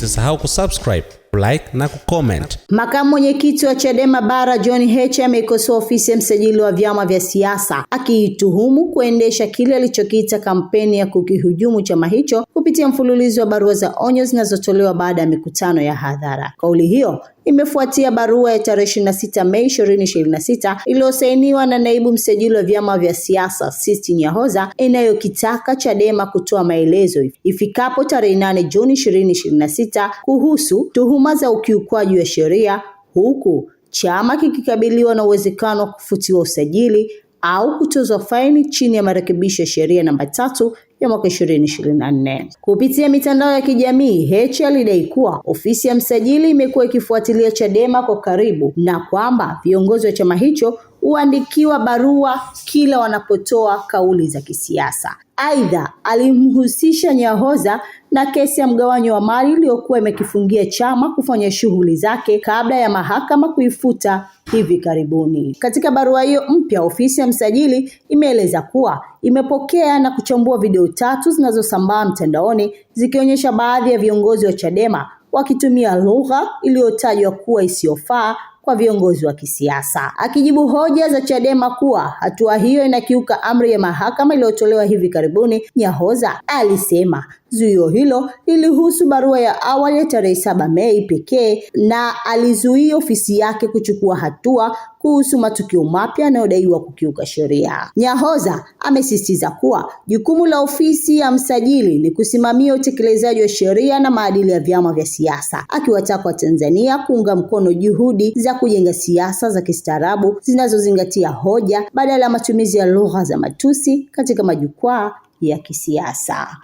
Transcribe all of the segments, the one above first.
usisahau kusubscribe, like na kucomment. Makamu mwenyekiti wa Chadema Bara John Heche ameikosoa ofisi ya msajili wa vyama vya siasa akiituhumu kuendesha kile alichokiita kampeni ya kukihujumu chama hicho kupitia mfululizo wa barua za onyo zinazotolewa baada ya mikutano ya hadhara. Kauli hiyo imefuatia barua ya tarehe 26 Mei 2026 iliyosainiwa na naibu msajili wa vyama vya siasa Sisti Nyahoza inayokitaka Chadema kutoa maelezo ifikapo tarehe 8 Juni 2026 kuhusu tuhuma za ukiukwaji wa sheria, huku chama kikikabiliwa na uwezekano wa kufutiwa usajili au kutozwa faini chini ya marekebisho ya sheria namba 3 ya mwaka 2024. Kupitia mitandao ya kijamii, Heche alidai kuwa ofisi ya msajili imekuwa ikifuatilia Chadema kwa karibu na kwamba viongozi wa chama hicho huandikiwa barua kila wanapotoa kauli za kisiasa. Aidha, alimhusisha Nyahoza na kesi ya mgawanyo wa mali iliyokuwa imekifungia chama kufanya shughuli zake kabla ya mahakama kuifuta hivi karibuni. Katika barua hiyo mpya, ofisi ya msajili imeeleza kuwa imepokea na kuchambua video 3 zinazosambaa mtandaoni zikionyesha baadhi ya viongozi wa Chadema wakitumia lugha iliyotajwa kuwa isiyofaa kwa viongozi wa kisiasa. Akijibu hoja za Chadema kuwa hatua hiyo inakiuka amri ya mahakama iliyotolewa hivi karibuni, Nyahoza alisema zuio hilo lilihusu barua ya awali ya tarehe 7 Mei pekee na alizuia ofisi yake kuchukua hatua kuhusu matukio mapya yanayodaiwa kukiuka sheria. Nyahoza amesisitiza kuwa jukumu la ofisi ya msajili ni kusimamia utekelezaji wa sheria na maadili ya vyama vya siasa, akiwataka Watanzania kuunga mkono juhudi za kujenga siasa za kistaarabu zinazozingatia hoja badala ya matumizi ya lugha za matusi katika majukwaa ya kisiasa.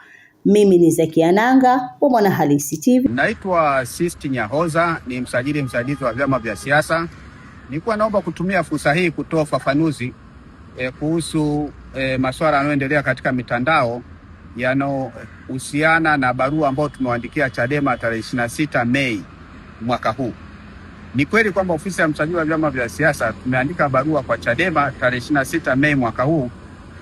Mimi ni Zakia Nanga wa Mwanahalisi TV. Naitwa Sisti Nyahoza, ni msajili msaidizi wa vyama vya siasa. Nilikuwa naomba kutumia fursa hii kutoa ufafanuzi kuhusu masuala yanayoendelea katika mitandao yanayohusiana na barua ambayo tumewaandikia Chadema tarehe 26 Mei mwaka huu. Ni kweli kwamba ofisi ya msajili wa vyama vya siasa tumeandika barua kwa Chadema tarehe 26 Mei mwaka huu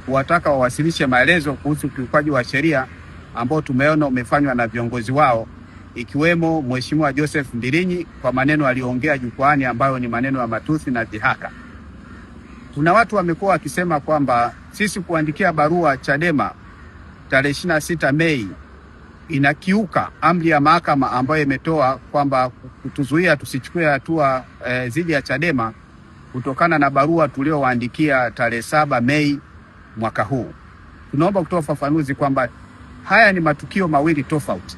kuwataka wawasilishe maelezo kuhusu ukiukwaji wa sheria ambao tumeona umefanywa na viongozi wao, ikiwemo Mheshimiwa Joseph Mbilinyi kwa maneno aliyoongea jukwaani ambayo ni maneno ya matusi na dhihaka. Kuna watu wamekuwa wakisema kwamba sisi kuandikia barua Chadema tarehe 26 Mei inakiuka amri ya mahakama ambayo imetoa kwamba kutuzuia tusichukue hatua dhidi ya Chadema kutokana na barua tuliowaandikia tarehe 7 Mei mwaka huu. Tunaomba kutoa ufafanuzi kwamba haya ni matukio mawili tofauti.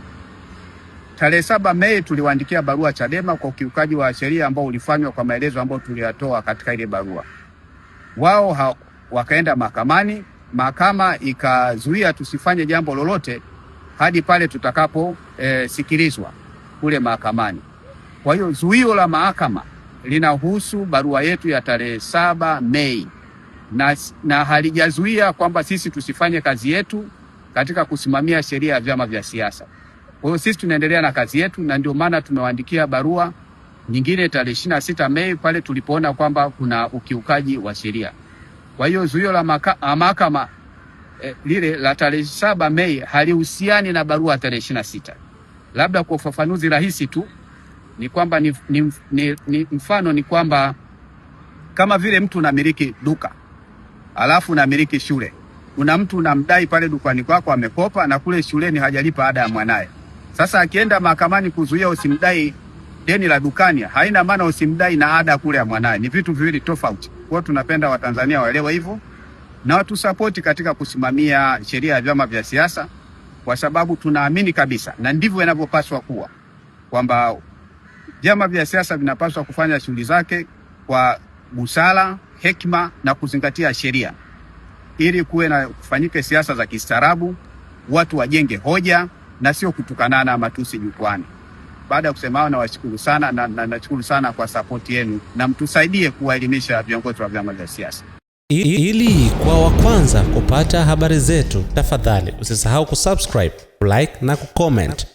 Tarehe 7 Mei tuliwaandikia barua Chadema kwa ukiukaji wa sheria ambao ulifanywa kwa maelezo ambayo tuliyatoa katika ile barua. Wao wakaenda mahakamani, mahakama ikazuia tusifanye jambo lolote hadi pale tutakapo sikilizwa kule mahakamani. Kwa hiyo zuio la mahakama linahusu barua yetu ya tarehe 7 Mei na halijazuia kwamba sisi tusifanye kazi yetu katika kusimamia sheria ya vyama vya siasa. Kwa hiyo sisi tunaendelea na kazi yetu, na ndio maana tumewaandikia barua nyingine tarehe 26 Mei pale tulipoona kwamba kuna ukiukaji wa sheria. Kwa hiyo zuio la mahakama lile la tarehe 7 Mei halihusiani na barua tarehe 26. Labda kwa ufafanuzi rahisi tu ni kwamba ni mfano ni kwamba kama vile mtu unamiliki duka alafu unamiliki shule. Kuna mtu unamdai pale dukani kwako amekopa na kule shuleni hajalipa ada ya mwanae. Sasa akienda mahakamani kuzuia usimdai deni la dukani, haina maana usimdai na ada kule ya mwanae. Ni vitu viwili tofauti. Kwa tunapenda Watanzania waelewe hivyo na watu support katika kusimamia sheria ya vyama vya siasa, kwa sababu tunaamini kabisa na ndivyo inavyopaswa kuwa kwamba vyama vya siasa vinapaswa kufanya shughuli zake kwa busara, hekima na kuzingatia sheria ili kuwe na kufanyike siasa za kistaarabu, watu wajenge hoja na sio kutukanana matusi jukwani. Baada ya kusema hao, nawashukuru sana na nashukuru sana kwa support yenu na mtusaidie kuwaelimisha viongozi wa vyama vya siasa. Ili kwa wa kwanza kupata habari zetu, tafadhali usisahau kusubscribe, like na kucomment.